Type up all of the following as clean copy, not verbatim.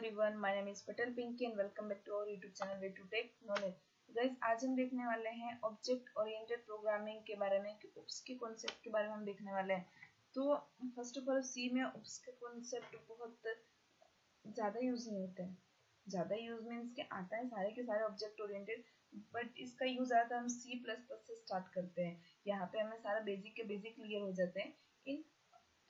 everyone, my name is Patel Pinky and welcome back to our YouTube channel Way to Take Knowledge. Guys, आज हम देखने वाले हैं object oriented programming के बारे में कि उप्स के कॉन्सेप्ट के बारे में हम देखने वाले हैं। तो फर्स्ट ऑफ ऑल सी में उप्स के कॉन्सेप्ट बहुत ज़्यादा यूज नहीं होते हैं। ज़्यादा यूज मीन्स के आता है सारे के सारे ऑब्जेक्ट ओरिएंटेड, बट इसका यूज आता है हम C++ से स्टार्ट करते हैं। यहाँ पे हमें सारा बेसिक के बेसिक क्लियर हो जाते हैं इन।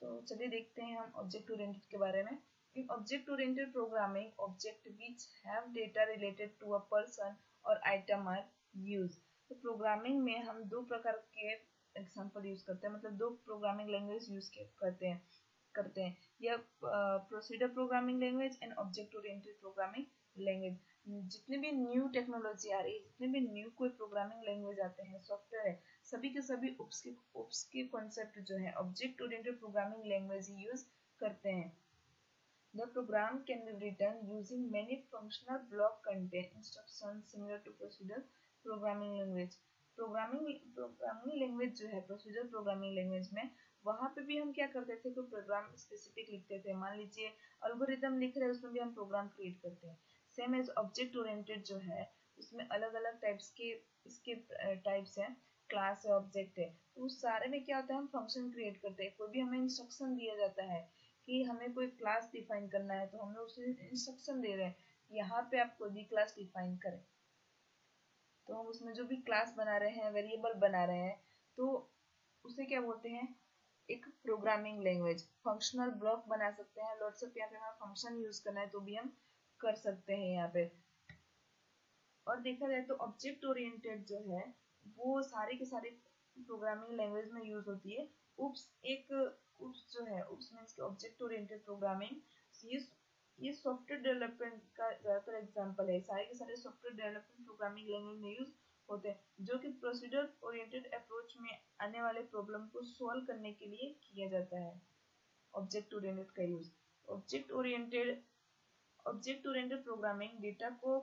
तो चलिए देखते हैं हम ऑब्जेक्ट ओरिएंटेड के बारे में। In object-oriented programming, objects which have data related to a person or item are used. तो प्रोग्रामिंग में हम दो प्रकार के एग्जांपल यूज करते हैं, मतलब दो प्रोग्रामिंग लैंग्वेज यूज करते हैं या procedure programming language and object oriented programming language. जितने भी न्यू टेक्नोलॉजी आ रही है, जितने भी न्यू कोई प्रोग्रामिंग लैंग्वेज आते हैं, सॉफ्टवेयर है, सभी के सभी उप्स के कॉन्सेप्ट जो है ऑब्जेक्ट ओरिएंटेड प्रोग्रामिंग लैंग्वेज ही यूज करते हैं। The program can be written using many functional block contain instructions similar to procedural programming language. Programming language जो है प्रोसीजर प्रोग्रामिंग लैंग्वेज में, वहाँ पे भी हम क्या करते थे, कोई प्रोग्राम स्पेसिफिक लिखते थे। मान लीजिए एल्गोरिथम लिख रहे हैं, उसमें भी हम प्रोग्राम क्रिएट करते हैं। सेम एज ऑब्जेक्ट ओरिएंटेड जो है उसमें अलग अलग टाइप्स के इसके टाइप्स हैं, क्लास है, ऑब्जेक्ट है। तो उस सारे में क्या होता है, हम फंक्शन क्रिएट करते हैं। कोई भी हमें इंस्ट्रक्शन दिया जाता है कि हमें कोई क्लास डिफाइन करना है, तो हमें उसे इंस्ट्रक्शन दे रहे हैं यहाँ पे आप कोई भी क्लास डिफाइन करें। तो हम उसमें जो भी क्लास बना रहे हैं, वेरिएबल बना रहे हैं, तो उसे क्या बोलते हैं, एक प्रोग्रामिंग लैंग्वेज। फंक्शनल ब्लॉक बना सकते हैं, लॉट्स ऑफ यहाँ पे हमें फंक्शन यूज करना है तो भी हम कर सकते हैं यहाँ पे। और देखा जाए तो ऑब्जेक्ट ओरिएंटेड जो है वो सारे के सारे प्रोग्रामिंग लैंग्वेज में यूज होती है। उप्स जो है, उप्स मीन्स के ऑब्जेक्ट ओरिएंटेड प्रोग्रामिंग, ये सॉफ्टवेयर डेवलपमेंट का ज़्यादातर एग्जांपल है। सारे के सारे सॉफ्टवेयर डेवलपमेंट प्रोग्रामिंग लैंग्वेज में यूज होते हैं, जो कि प्रोसीजर ओरिएंटेड अप्रोच में आने वाले प्रॉब्लम को सॉल्व करने के लिए किया जाता है ऑब्जेक्ट ओरिएंटेड का use. Object oriented programming data को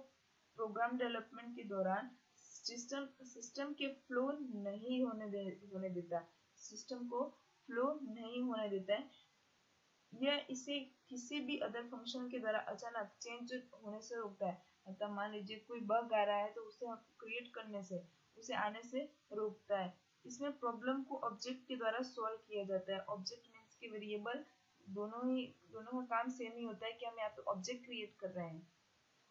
प्रोग्राम डेवलपमेंट के दौरान सिस्टम के फ्लो नहीं होने देता। सिस्टम को फ्लो नहीं होने देता है, यह इसे किसी भी अदर फंक्शन के द्वारा अचानक चेंज होने से रोकता है। मतलब मान लीजिए कोई बग आ रहा है तो उसे क्रिएट करने से, उसे आने से रोकता है। इसमें प्रॉब्लम को ऑब्जेक्ट के द्वारा सॉल्व किया जाता है। ऑब्जेक्ट मीन्स के वेरिएबल, दोनों का काम सेम ही होता है कि हम यहाँ पे ऑब्जेक्ट क्रिएट कर रहे हैं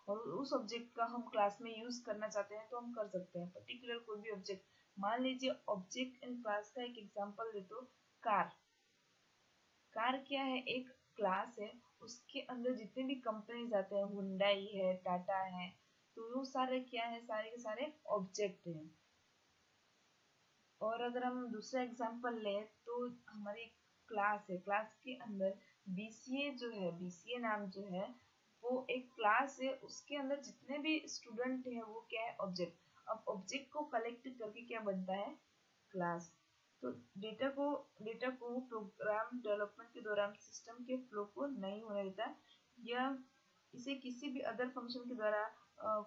और उस ऑब्जेक्ट का हम क्लास में यूज करना चाहते हैं तो हम कर सकते हैं। पर्टिकुलर कोई भी ऑब्जेक्ट, मान लीजिए ऑब्जेक्ट इन क्लास का एक एग्जांपल दे तो कार क्या है, एक क्लास है। उसके अंदर जितने भी कंपनीज आते हैं, हुंडई है, टाटा है, तो वो सारे क्या है, सारे के सारे ऑब्जेक्ट हैं। और अगर हम दूसरा एग्जांपल लें तो हमारी क्लास है, क्लास के अंदर BCA जो है, BCA नाम जो है वो एक क्लास है। उसके अंदर जितने भी स्टूडेंट हैं वो क्या है, ऑब्जेक्ट। अब ऑब्जेक्ट को कलेक्ट करके क्या बनता है, क्लास। तो डेटा को प्रोग्राम डेवलपमेंट के दौरान सिस्टम के फ्लो को नहीं होने देता, या इसे किसी भी अदर फंक्शन के द्वारा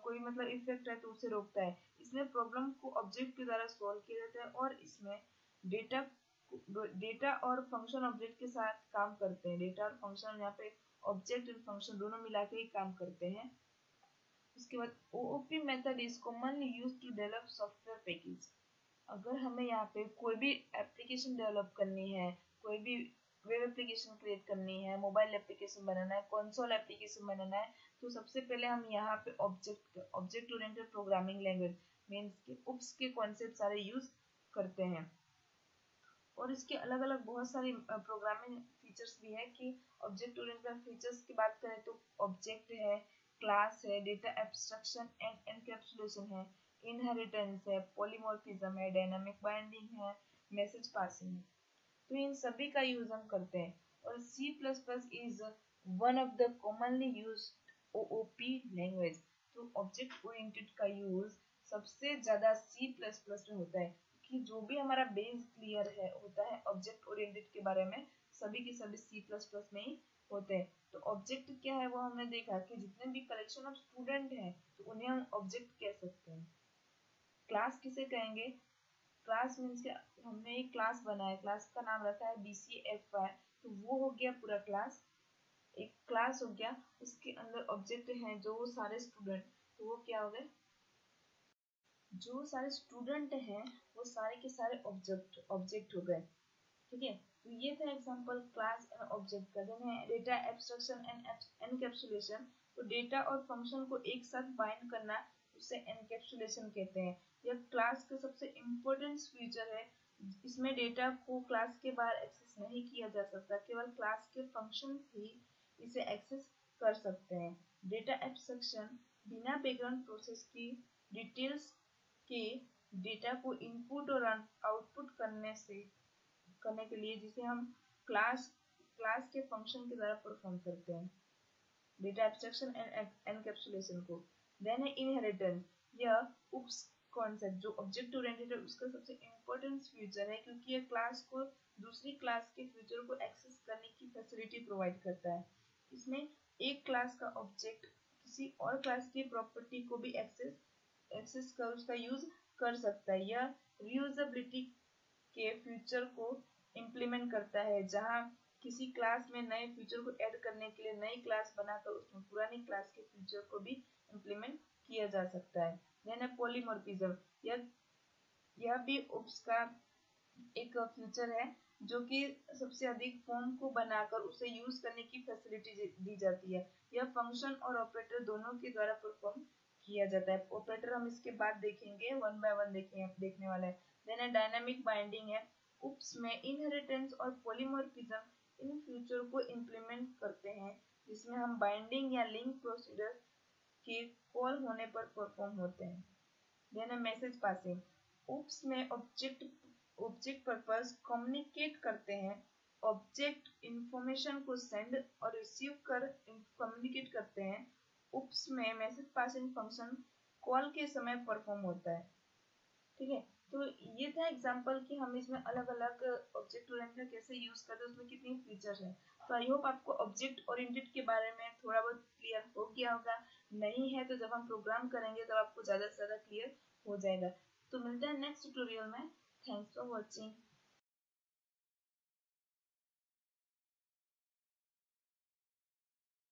कोई मतलब इफेक्ट है तो उसे रोकता है। इसमें प्रॉब्लम को ऑब्जेक्ट के द्वारा सॉल्व किया जाता है और इसमें डेटा और फंक्शन ऑब्जेक्ट के साथ काम करते हैं। डेटा और फंक्शन यहाँ पे ऑब्जेक्ट और फंक्शन दोनों मिला के ही काम करते हैं। उसके बाद OOP method is commonly used to develop software package. अगर हमें यहाँ पे कोई भी एप्लीकेशन डेवलप करनी है, कोई भी वेब एप्लीकेशन क्रिएट करनी है, मोबाइल एप्लीकेशन बनाना है, कंसोल एप्लीकेशन बनाना है, तो सबसे पहले हम यहाँ पे object oriented programming language means के उप्स के कॉन्सेप्ट सारे यूज करते हैं। और इसके अलग अलग बहुत सारी प्रोग्रामिंग फीचर्स भी है कि ऑब्जेक्ट ओरिएंटेड फीचर्स की बात करें तो ऑब्जेक्ट है, क्लास है, डेटा एब्स्ट्रक्शन एंड एनकैप्सुलेशन है, इनहेरिटेंस है, पॉलीमॉर्फिज्म है, डायनामिक बाइंडिंग है, मैसेज पासिंग है। तो इन सभी का यूज हम करते हैं। और C++ is one of the commonly used OOP language. तो ऑब्जेक्ट ओरिएंटेड का यूज सबसे ज्यादा C++ में होता है कि जो भी हमारा बेस क्लियर है होता है ऑब्जेक्ट ओरिएंटेड के बारे में, सभी के सभी C++ में ही होते हैं। तो ऑब्जेक्ट क्या है वो हमने देखा कि जितने भी कलेक्शन ऑफ स्टूडेंट हैं तो उन्हें हम ऑब्जेक्ट कह सकते हैं। क्लास किसे कहेंगे, क्लास मीन्स के हमने एक क्लास बनाया, क्लास का नाम रखा है BCFY, तो वो हो गया पूरा क्लास। एक क्लास हो गया, उसके अंदर ऑब्जेक्ट हैं जो वो सारे स्टूडेंट, तो वो क्या हो गए, जो सारे स्टूडेंट हैं वो सारे के सारे ऑब्जेक्ट हो गए। ठीक है, तो ये था एग्जांपल क्लास एंड ऑब्जेक्ट का। देन है डेटा एब्स्ट्रैक्शन एंड एनकैप्सुलेशन। तो डेटा और फंक्शन को एक साथ बाइंड करना, उसे एनकैप्सुलेशन कहते हैं। यह क्लास का सबसे इम्पोर्टेंट फीचर है। इसमें डेटा को क्लास के बाहर एक्सेस नहीं किया जा सकता, केवल क्लास के फंक्शन ही इसे एक्सेस कर सकते हैं। डेटा एब्स्ट्रैक्शन बिना बैकग्राउंड प्रोसेस की डिटेल्स के डेटा को इनपुट और आउटपुट करने के लिए, जिसे हम क्लास क्लास के फंक्शन के द्वारा परफॉर्म करते हैं, डेटा एब्स्ट्रैक्शन एंड एनकैप्सुलेशन को। देन है इनहेरिटेंस। यह उप्स कॉन्सेप्ट जो ऑब्जेक्ट ओरिएंटेड है उसका सबसे इम्पोर्टेंट फीचर है, क्योंकि यह क्लास को दूसरी क्लास के फ्यूचर को एक्सेस करने की फैसिलिटी प्रोवाइड करता है। इसमें एक क्लास का ऑब्जेक्ट किसी और क्लास की प्रॉपर्टी को भी एक्सेस कर उसका यूज कर सकता है। यह रीयूजेबिलिटी के फ्यूचर को इम्प्लीमेंट करता है, जहां किसी क्लास में नए फीचर को ऐड करने के लिए नई क्लास बनाकर उसमें पुरानी क्लास के फीचर को भी इम्प्लीमेंट किया जा सकता है। देन है पॉलीमॉर्फिज्म। यह भी उप्स का एक फीचर है, जो कि सबसे अधिक फॉर्म को बनाकर उसे यूज करने की फैसिलिटी दी जाती है। यह फंक्शन और ऑपरेटर दोनों के द्वारा परफॉर्म किया जाता है। ऑपरेटर हम इसके बाद देखेंगे, वन बाय वन देखने वाले हैं। देन है डायनामिक बाइंडिंग है। उप्स में इनहेरिटेंस और पॉलीमॉर्फिज्म इन फ्यूचर को इम्प्लीमेंट करते हैं, जिसमें हम बाइंडिंग या लिंक प्रोसीजर के कॉल होने पर परफॉर्म होते हैं। देन है मैसेज पासिंग। उप्स में ऑब्जेक्ट पर्पस कम्युनिकेट करते हैं। ऑब्जेक्ट इंफॉर्मेशन को सेंड और रिसीव कर कम्युनिकेट करते हैं। उप्स में मैसेज पासिंग फंक्शन कॉल के समय परफॉर्म होता है। ठीक है, तो ये था एग्जांपल कि हम इसमें अलग अलग ऑब्जेक्ट ओरिएंटेड कैसे यूज करते हैं, उसमें कितनी फीचर्स हैं। तो आई होप आपको ऑब्जेक्ट ओरिएंटेड के बारे में थोड़ा बहुत क्लियर हो गया होगा। नहीं है तो जब हम प्रोग्राम करेंगे तब आपको ज़्यादा से ज़्यादा क्लियर हो जाएगा। तो मिलते हैं नेक्स्ट ट्यूटोरियल में। Thanks for watching.